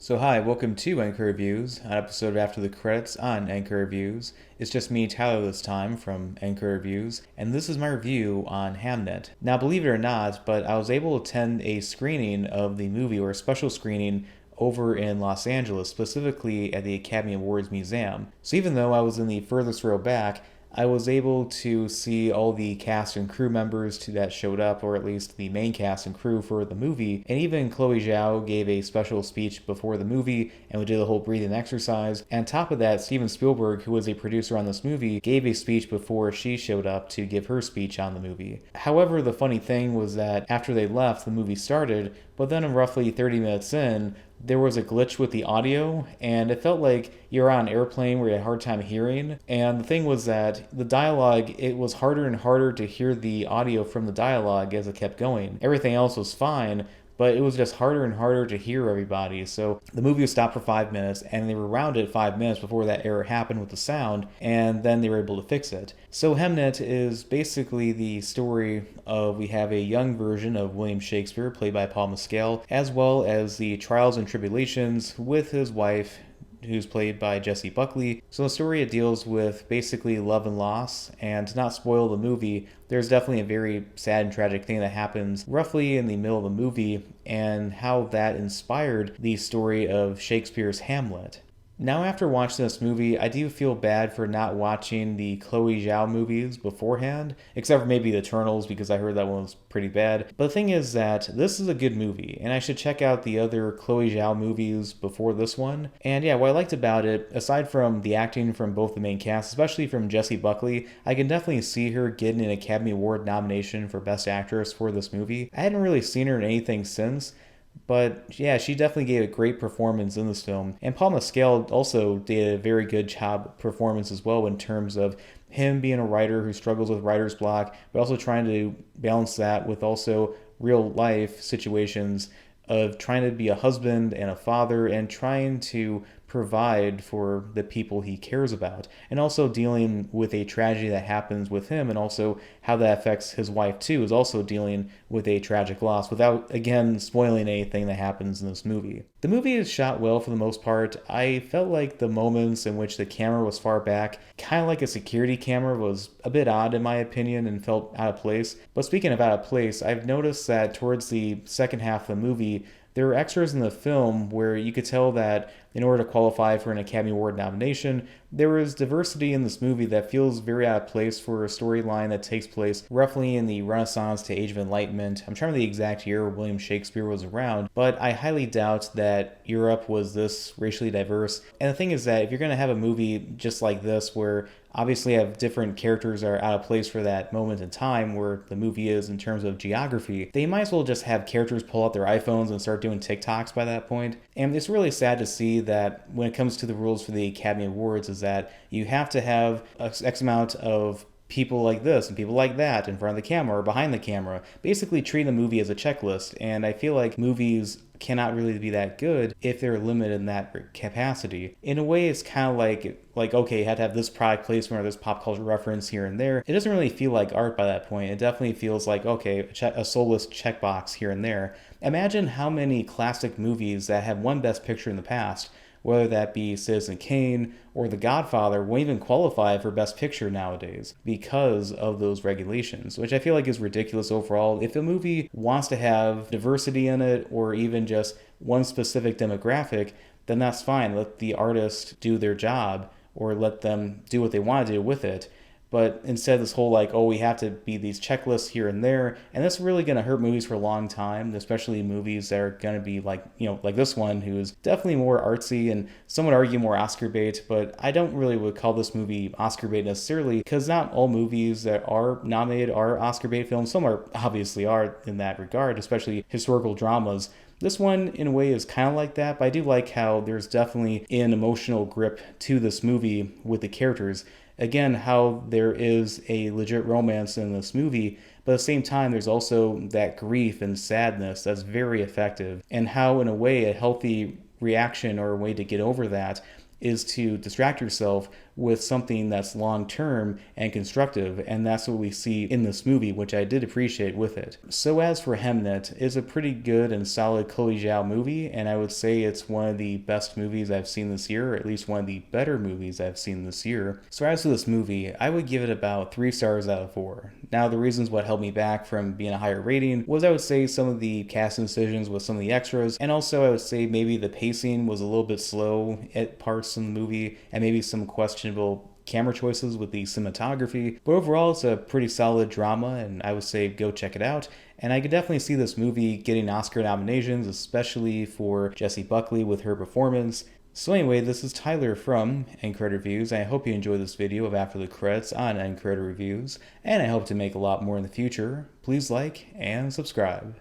So hi, welcome to Anchor Reviews, an episode of After the Credits on Anchor Reviews. It's just me, Tyler, this time from Anchor Reviews, and this is my review on Hamnet. Now, believe it or not, but I was able to attend a screening of the movie, or a special screening, over in Los Angeles, specifically at the Academy Awards Museum. So even though I was in the furthest row back, I was able to see all the cast and crew members that showed up, or at least the main cast and crew for the movie. And even Chloe Zhao gave a special speech before the movie, and we did the whole breathing exercise. And on top of that, Steven Spielberg, who was a producer on this movie, gave a speech before she showed up to give her speech on the movie. However, the funny thing was that after they left, the movie started, but then roughly 30 minutes in, there was a glitch with the audio, and it felt like you were on an airplane where you had a hard time hearing. And the thing was that the dialogue, it was harder and harder to hear the audio from the dialogue as it kept going. Everything else was fine, but it was just harder and harder to hear everybody. So the movie was stopped for 5 minutes, and they were rounded 5 minutes before that error happened with the sound, and then they were able to fix it. So Hamnet is basically the story of, we have a young version of William Shakespeare, played by Paul Mescal, as well as the trials and tribulations with his wife, who's played by Jessie Buckley. So the story, it deals with basically love and loss, and to not spoil the movie, there's definitely a very sad and tragic thing that happens roughly in the middle of the movie, and how that inspired the story of Shakespeare's Hamlet. Now, after watching this movie, I do feel bad for not watching the Chloe Zhao movies beforehand, except for maybe the Eternals, because I heard that one was pretty bad. But the thing is that this is a good movie, and I should check out the other Chloe Zhao movies before this one. And yeah, what I liked about it, aside from the acting from both the main cast, especially from Jessie Buckley, I can definitely see her getting an Academy Award nomination for Best Actress for this movie. I hadn't really seen her in anything since, but yeah, she definitely gave a great performance in this film. And Paul Mescal also did a very good job performance as well, in terms of him being a writer who struggles with writer's block, but also trying to balance that with also real life situations of trying to be a husband and a father, and trying to provide for the people he cares about, and also dealing with a tragedy that happens with him, and also how that affects his wife too, is also dealing with a tragic loss, without again spoiling anything that happens in this movie. The movie is shot well for the most part. I felt like the moments in which the camera was far back, kind of like a security camera, was a bit odd in my opinion, and felt out of place. But speaking of out of place, I've noticed that towards the second half of the movie, there were extras in the film where you could tell that in order to qualify for an Academy Award nomination, there was diversity in this movie that feels very out of place for a storyline that takes place roughly in the Renaissance to Age of Enlightenment. I'm trying to remember the exact year William Shakespeare was around, but I highly doubt that Europe was this racially diverse. And the thing is that if you're going to have a movie just like this, where obviously have different characters that are out of place for that moment in time where the movie is in terms of geography, they might as well just have characters pull out their iPhones and start doing TikToks by that point. And it's really sad to see that when it comes to the rules for the Academy Awards, is that you have to have X amount of people like this and people like that in front of the camera or behind the camera, basically treating the movie as a checklist. And I feel like movies cannot really be that good if they're limited in that capacity. In a way, it's kind of like okay, you had to have this product placement or this pop culture reference here and there. It doesn't really feel like art by that point. It definitely feels like, okay, a soulless checkbox here and there. Imagine how many classic movies that have won Best Picture in the past, whether that be Citizen Kane or The Godfather, won't even qualify for Best Picture nowadays because of those regulations, which I feel like is ridiculous overall. If a movie wants to have diversity in it, or even just one specific demographic, then that's fine. Let the artist do their job, or let them do what they want to do with it. But instead, this whole like, oh, we have to be these checklists here and there, and that's really going to hurt movies for a long time, especially movies that are going to be like, like this one, who is definitely more artsy and some would argue more Oscar bait, but I don't really would call this movie Oscar bait necessarily, because not all movies that are nominated are Oscar bait films. Some are obviously are in that regard, especially historical dramas. This one, in a way, is kind of like that, but I do like how there's definitely an emotional grip to this movie with the characters. Again, how there is a legit romance in this movie, but at the same time, there's also that grief and sadness that's very effective, and how, in a way, a healthy reaction or a way to get over that is to distract yourself with something that's long term and constructive, and that's what we see in this movie, which I did appreciate with it. So as for Hamnet, it's a pretty good and solid Chloe Zhao movie, and I would say it's one of the best movies I've seen this year, or at least one of the better movies I've seen this year. So as for this movie, I would give it about 3 stars out of 4. Now the reasons what held me back from being a higher rating was, I would say, some of the casting decisions with some of the extras, and also I would say maybe the pacing was a little bit slow at parts in the movie, and maybe some questionable camera choices with the cinematography. But overall, it's a pretty solid drama, and I would say go check it out. And I could definitely see this movie getting Oscar nominations, especially for Jessie Buckley with her performance. So anyway, this is Tyler from End Credit Reviews. I hope you enjoyed this video of After the Credits on End Credit Reviews, and I hope to make a lot more in the future. Please like and subscribe.